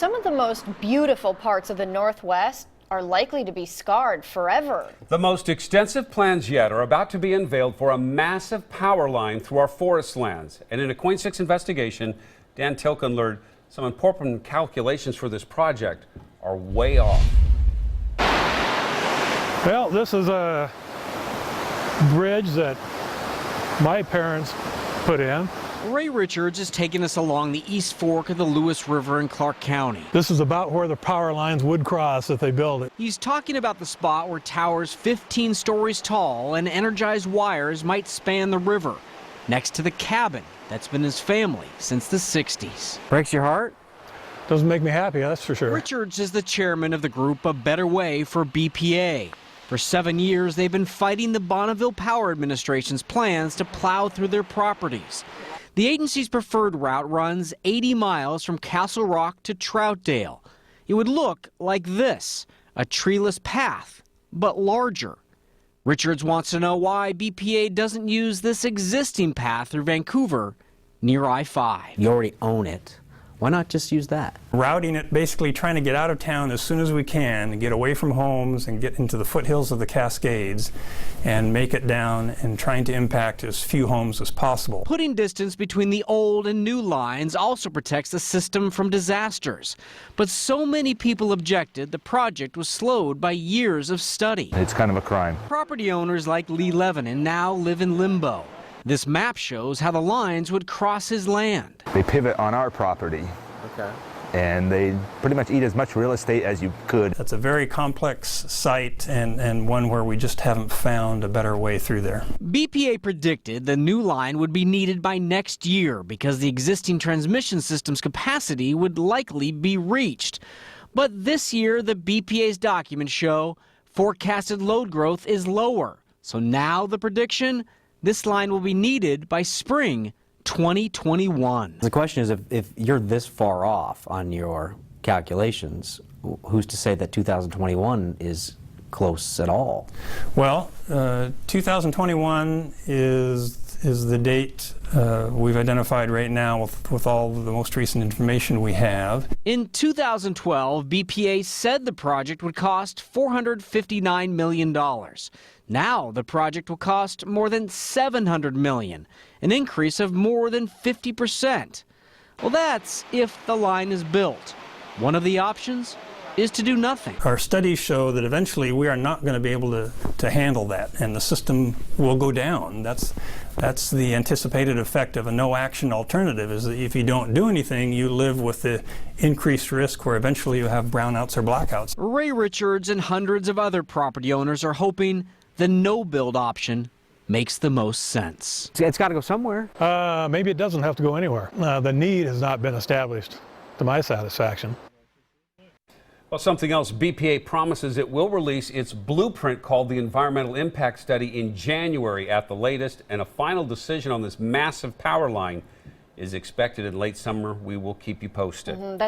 some of the most beautiful parts of the Northwest are likely to be scarred forever. The most extensive plans yet are about to be unveiled for a massive power line through our forest lands. And in a KOIN 6 investigation, Dan Tilken learned some important calculations for this project are way off. Well, this is a bridge that my parents put in. Ray Richards is taking us along the East Fork of the Lewis River in Clark County. This is about where the power lines would cross if they build it. He's talking about the spot where towers 15 stories tall and energized wires might span the river, next to the cabin that's been his family since the 60s. Breaks your heart? Doesn't make me happy, that's for sure. Richards is the chairman of the group A Better Way for BPA. For 7 years, they've been fighting the Bonneville Power Administration's plans to plow through their properties. The agency's preferred route runs 80 miles from Castle Rock to Troutdale. It would look like this, a treeless path, but larger. Richards wants to know why BPA doesn't use this existing path through Vancouver near I-5. You already own it. Why not just use that? Routing it, basically trying to get out of town as soon as we can, and get away from homes and get into the foothills of the Cascades and make it down and trying to impact as few homes as possible. Putting distance between the old and new lines also protects the system from disasters. But so many people objected the project was slowed by years of study. It's kind of a crime. Property owners like Lee Levinan now live in limbo. This map shows how the lines would cross his land. They pivot on our property. Okay. And they pretty much eat as much real estate as you could. It's a very complex site and one where we just haven't found a better way through there. BPA predicted the new line would be needed by next year because the existing transmission system's capacity would likely be reached. But this year, the BPA's documents show forecasted load growth is lower. So now the prediction? This line will be needed by spring 2021. The question is, if you're this far off on your calculations, who's to say that 2021 is close at all? Well, 2021 is the date we've identified right now with all the most recent information we have. In 2012, BPA said the project would cost $459 million. Now the project will cost more than $700 million, an increase of more than 50%. Well, that's if the line is built. One of the options is to do nothing. Our studies show that eventually we are not going to be able to handle that, and the system will go down. That's the anticipated effect of a no-action alternative, is that if you don't do anything, you live with the increased risk where eventually you have brownouts or blackouts. Ray Richards and hundreds of other property owners are hoping the no-build option makes the most sense. It's got to go somewhere. Maybe it doesn't have to go anywhere. The need has not been established to my satisfaction. Well, something else, BPA promises it will release its blueprint called the Environmental Impact Study in January at the latest, and a final decision on this massive power line is expected in late summer. We will keep you posted.